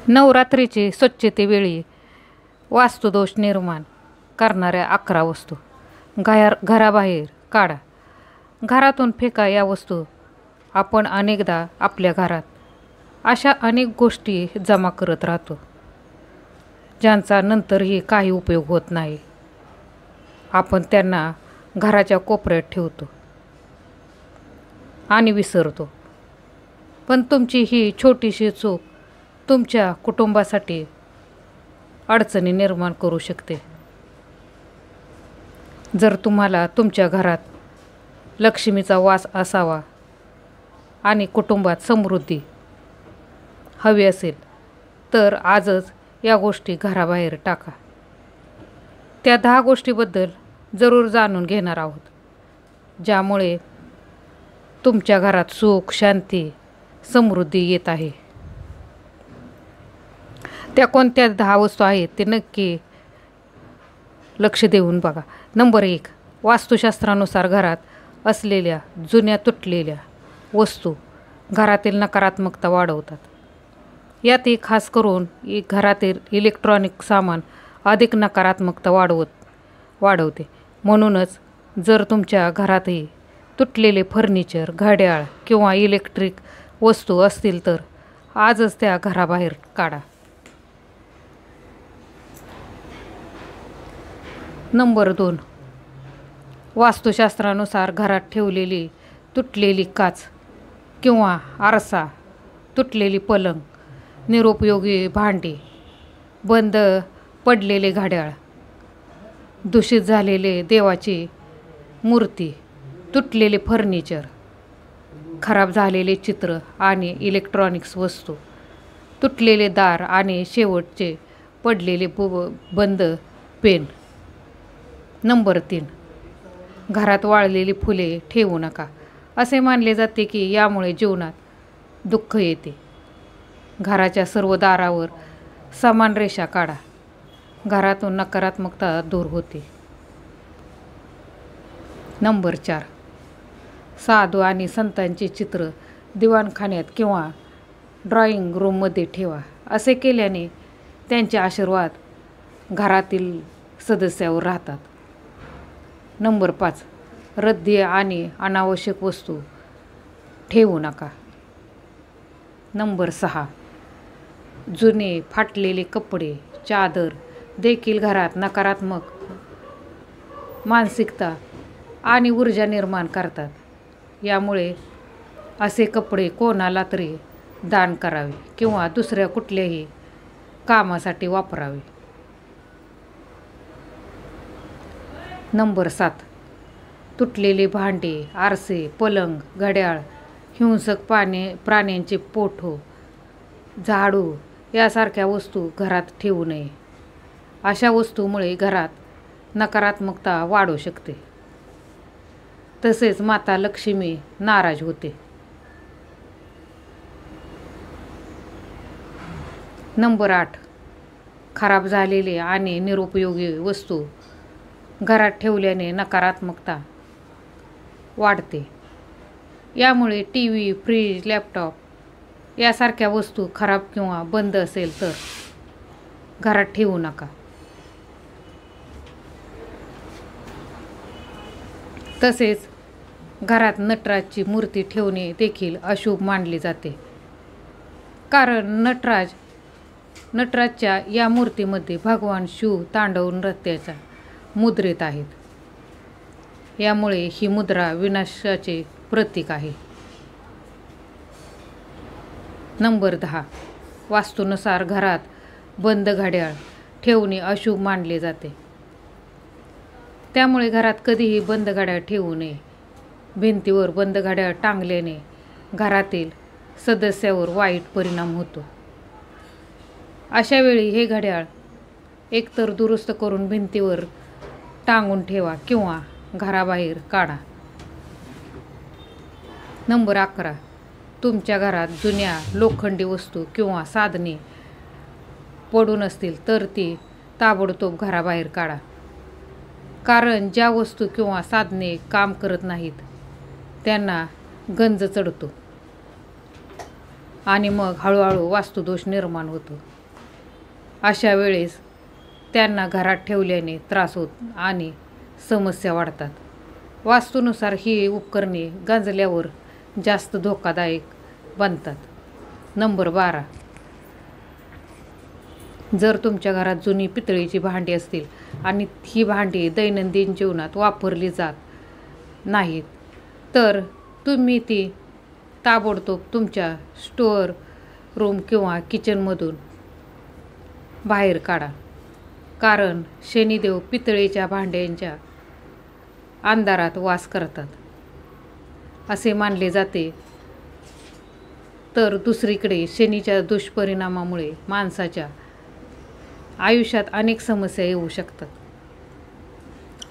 नवरात्रीची स्वच्छतेवेळी वास्तुदोष निर्माण करणाऱ्या 11 वस्तू घराबाहेर काढा. घरातून फेका या वस्तू. आपण अनेकदा आपल्या घरात अशा अनेक गोष्टी जमा करत राहतो, ज्यांचा नंतरही काही उपयोग होत नाही. आपण त्यांना घराच्या कोपऱ्यात ठेवतो आणि विसरतो. पण तुमची ही छोटीशी चूक तुमच्या कुटुंबासाठी अडचणी निर्माण करू शकते. जर तुम्हाला तुमच्या घरात लक्ष्मीचा वास असावा आणि कुटुंबात समृद्धी हवी असेल, तर आजच या गोष्टी घराबाहेर टाका. त्या 10 गोष्टीबद्दल जरूर जाणून घेणार आहोत, ज्यामुळे तुमच्या घरात सुख, शांती, समृद्धी येत आहे. त्या कोणत्या 10 वस्तू आहेत ते नक्की लक्ष देऊन बघा. नंबर 1. वास्तुशास्त्रानुसार घरात असलेल्या जुन्या तुटलेल्या वस्तू घरातील नकारात्मकता वाढवतात. यातही खास करून घरातील इलेक्ट्रॉनिक सामान अधिक नकारात्मकता वाढवते. म्हणूनच जर तुमच्या घरातही तुटलेले फर्निचर, घड्याळ किंवा इलेक्ट्रिक वस्तू असतील तर आजच त्या घराबाहेर काढा. नंबर 2. वास्तुशास्त्रानुसार घरात ठेवलेली तुटलेली काच किंवा आरसा, तुटलेली पलंग, निरुपयोगी भांडी, बंद पडलेले घड्याळ, दूषित झालेले देवाची मूर्ती, तुटलेले फर्निचर, खराब झालेले चित्र आणि इलेक्ट्रॉनिक्स वस्तू, तुटलेले दार आणि शेवटचे पडलेले बंद पेन. नंबर 3. घरात वाळलेली फुले ठेवू नका. असे मानले जाते की यामुळे जीवनात दुःख येते. घराच्या सर्व दारावर समान रेषा काढा. घरातून नकारात्मकता दूर होते. नंबर 4. साधू आणि संतांची चित्र दिवाणखान्यात किंवा ड्रॉइंग रूममध्ये ठेवा. असे केल्याने त्यांचे आशीर्वाद घरातील सदस्यावर राहतात. नंबर 5. रद्दी आणि अनावश्यक वस्तू ठेवू नका. नंबर 6. जुने फाटलेले कपडे, चादर देखील घरात नकारात्मक मानसिकता आणि ऊर्जा निर्माण करतात. यामुळे असे कपडे कोणाला तरी दान करावे किंवा दुसऱ्या कुठल्याही कामासाठी वापरावे. नंबर 7. तुटलेले भांडे, आरसे, पलंग, घड्याळ, हिंसक प्राण्यांचे फोटो, झाडू यासारख्या वस्तू घरात ठेवू नये. अशा वस्तूमुळे घरात नकारात्मकता वाढू शकते. तसेच माता लक्ष्मी नाराज होते. नंबर 8. खराब झालेले आणि निरुपयोगी वस्तू घरात ठेवल्याने नकारात्मकता वाढते. यामुळे टीव्ही, फ्रीज, लॅपटॉप यासारख्या वस्तू खराब किंवा बंद असेल तर घरात ठेवू नका. तसेच घरात नटराजची मूर्ती ठेवणे देखील अशुभ मानले जाते. कारण नटराजच्या या मूर्तीमध्ये भगवान शिव तांडव नृत्याच्या मुद्रेत आहेत. यामुळे ही मुद्रा विनाशाचे प्रतीक आहे. नंबर 10. वास्तूनुसार घरात बंद घड्याळ ठेवणे अशुभ मानले जाते. त्यामुळे घरात कधीही बंद घड्याळ ठेवू नये. भिंतीवर बंद घड्याळ टांगल्याने घरातील सदस्यावर वाईट परिणाम होतो. अशा वेळी हे घड्याळ एकतर दुरुस्त करून भिंतीवर टांगून ठेवा किंवा घराबाहेर काढा. नंबर 11. तुमच्या घरात जुन्या लोखंडी वस्तू किंवा साधने पडून असतील तर ती ताबडतोब घराबाहेर काढा. कारण ज्या वस्तू किंवा साधने काम करत नाहीत त्यांना गंज चढतो आणि मग हळूहळू वास्तुदोष निर्माण होतो. अशा वेळेस त्यांना घरात ठेवल्याने त्रास होत आणि समस्या वाढतात. वास्तूनुसार ही उपकरणे गांजल्यावर जास्त धोकादायक बनतात. नंबर 12. जर तुमच्या घरात जुनी पितळेची भांडी असतील आणि ही भांडी दैनंदिन जीवनात वापरली जात नाहीत, तर तुम्ही ती ताबडतोब तुमच्या स्टोअर रूम किंवा किचनमधून बाहेर काढा. कारण शनिदेव पितळेच्या भांड्यांच्या अंधारात वास करतात असे मानले जाते. तर दुसरीकडे शनीच्या दुष्परिणामामुळे माणसाच्या आयुष्यात अनेक समस्या येऊ शकतात.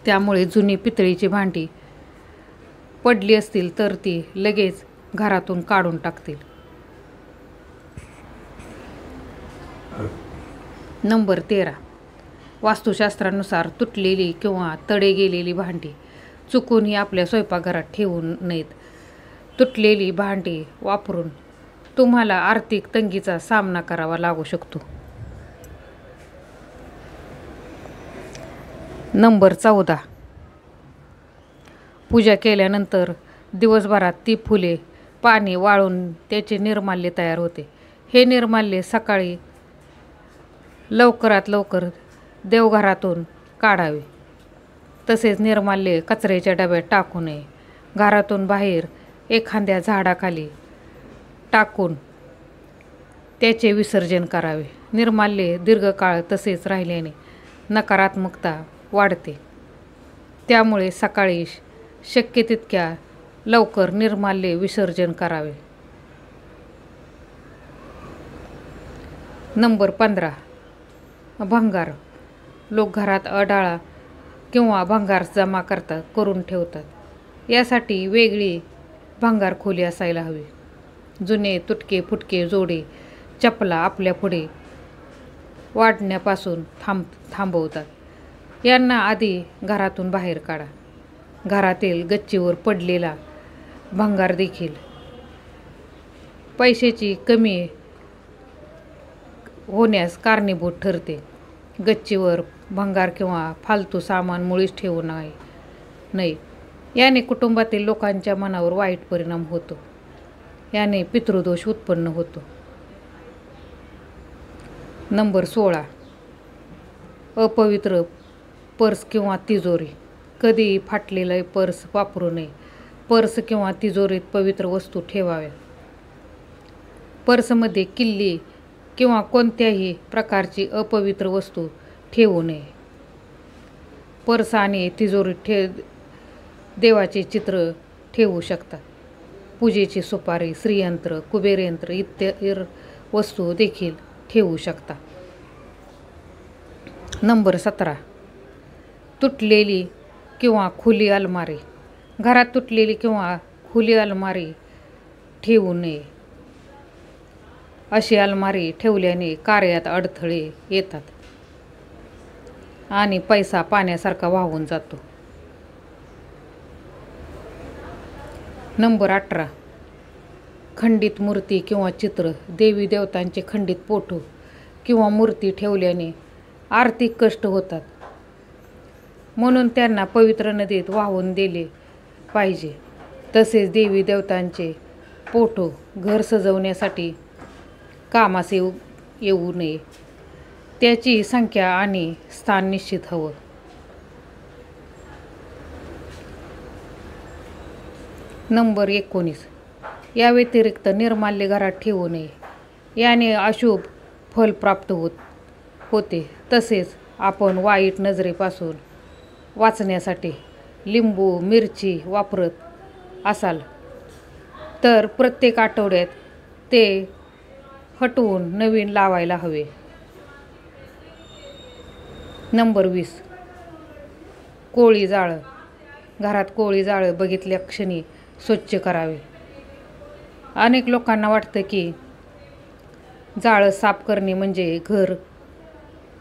त्यामुळे जुनी पितळेची भांडी पडली असतील तर ती लगेच घरातून काढून टाकतील. नंबर 13. वास्तुशास्त्रानुसार तुटलेली किंवा तडे गेलेली भांडी चुकूनही आपल्या स्वयंपाकघरात ठेवू नयेत. तुटलेली भांडी वापरून तुम्हाला आर्थिक तंगीचा सामना करावा लागू शकतो. नंबर 14. पूजा केल्यानंतर दिवसभरात ती फुले पाणी वाळून त्याचे निर्माल्य तयार होते. हे निर्माल्य सकाळी लवकरात लवकर देवघरातून काढावे. तसेच निर्माल्य कचऱ्याच्या डब्यात टाकू नये. घरातून बाहेर एखाद्या झाडाखाली टाकून त्याचे विसर्जन करावे. निर्माल्य दीर्घकाळ तसेच राहिल्याने नकारात्मकता वाढते. त्यामुळे सकाळी शक्य तितक्या लवकर निर्माल्य विसर्जन करावे. नंबर 15. भंगार. लोक घरात अडाळा किंवा भंगार जमा करून ठेवतात. यासाठी वेगळी भंगार खोली असायला हवी. जुने तुटके फुटके जोडे चपला आपल्या पुढे वाढण्यापासून थांबवतात. यांना आधी घरातून बाहेर काढा. घरातील गच्चीवर पडलेला भंगार देखील पैशाची कमी होण्यास कारणीभूत ठरते. गच्चीवर भंगार किंवा फालतू सामान मुळीच ठेवू नये. याने कुटुंबातील लोकांच्या मनावर वाईट परिणाम होतो. याने पितृदोष उत्पन्न होतो. नंबर 16. अपवित्र पर्स किंवा तिजोरी. कधीही फाटलेलं पर्स वापरू नये. पर्स किंवा तिजोरीत पवित्र वस्तू ठेवाव्या. पर्समध्ये किल्ली किंवा कोणत्याही प्रकारची अपवित्र वस्तू ठेवू नये. पर्स आणि तिजोरीत देवाचे चित्र ठेवू शकतात. पूजेची सुपारी, श्रीयंत्र, कुबेरयंत्र इत्यादी वस्तू देखील ठेवू शकता. नंबर 17. तुटलेली किंवा खुली अलमारी. घरात तुटलेली किंवा खुली अलमारी ठेवू नये. अशी अलमारी ठेवल्याने कार्यात अडथळे येतात आणि पैसा पाण्यासारखा वाहून जातो. नंबर 18. खंडित मूर्ती किंवा चित्र. देवी देवतांचे खंडित फोटो किंवा मूर्ती ठेवल्याने आर्थिक कष्ट होतात. म्हणून त्यांना पवित्र नदीत वाहून दिले पाहिजे. तसेच देवी देवतांचे फोटो घर सजवण्यासाठी कामास येऊ नये. त्याची संख्या आणि स्थान निश्चित हवं. नंबर 19. या व्यतिरिक्त निर्माल्य घरात ठेवू नये. याने अशुभ फल प्राप्त होते. तसेच आपण वाईट नजरेपासून वाचण्यासाठी लिंबू मिरची वापरत असाल तर प्रत्येक आठवड्यात ते हटवून नवीन लावायला हवे. नंबर 20. कोळी जाळं. घरात कोळी जाळं बघितल्या क्षणी स्वच्छ करावे. अनेक लोकांना वाटतं की जाळं साफ करणे म्हणजे घर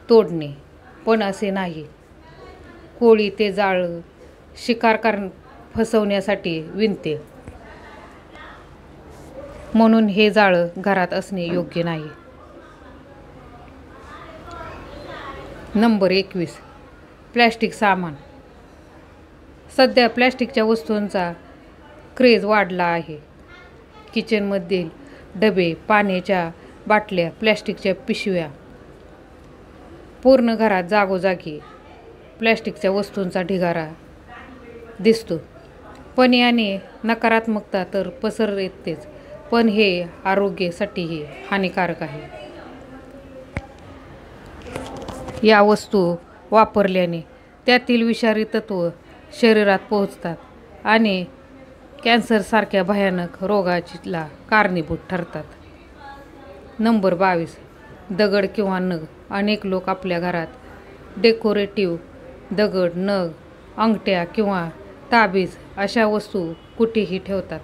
तोडणे, पण असे नाही. कोळी ते जाळं शिकार फसवण्यासाठी विणते. म्हणून हे जाळं घरात असणे योग्य नाही. नंबर 21. प्लॅस्टिक सामान. सध्या प्लॅस्टिकच्या वस्तूंचा क्रेज वाढला आहे. किचनमधील डबे, पाण्याच्या बाटल्या, प्लॅस्टिकच्या पिशव्या, पूर्ण घरात जागोजागी प्लॅस्टिकच्या वस्तूंचा ढिगारा दिसतो. पण याने नकारात्मकता तर पसरतेच, पण हे आरोग्यासाठीही हानिकारक आहे. या वस्तू वापरल्याने त्यातील विषारी तत्व शरीरात पोहोचतात आणि कॅन्सरसारख्या भयानक रोगाला कारणीभूत ठरतात. नंबर 22. दगड किंवा नग. अनेक लोक आपल्या घरात डेकोरेटिव्ह दगड, नग, अंगठ्या किंवा ताबीज अशा वस्तू कुठेही ठेवतात.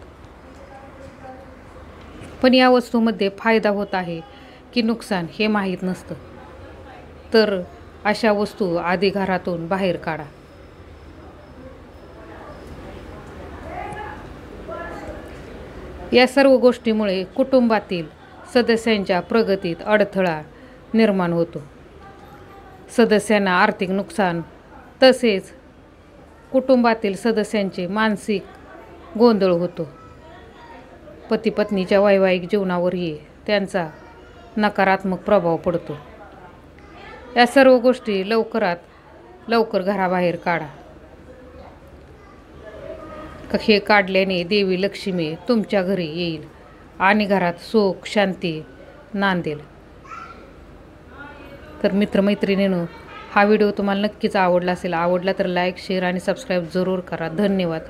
पण या वस्तूंमध्ये फायदा होत आहे की नुकसान हे माहीत नसतं. तर अशा वस्तू आधी घरातून बाहेर काढा. या सर्व गोष्टीमुळे कुटुंबातील सदस्यांच्या प्रगतीत अडथळा निर्माण होतो. सदस्यांना आर्थिक नुकसान, तसेच कुटुंबातील सदस्यांचे मानसिक गोंधळ होतो. पती-पत्नीच्या वैवाहिक जीवनावरही त्यांचा नकारात्मक प्रभाव पडतो. या सर्व गोष्टी लवकरात लवकर घराबाहेर काढा. हे काढल्याने देवी लक्ष्मी तुमच्या घरी येईल आणि घरात सुख शांती नांदेल. तर मित्रमैत्रिणींनो, हा व्हिडिओ तुम्हाला नक्कीच आवडला असेल. आवडला तर लाईक, शेअर आणि सबस्क्राईब जरूर करा. धन्यवाद.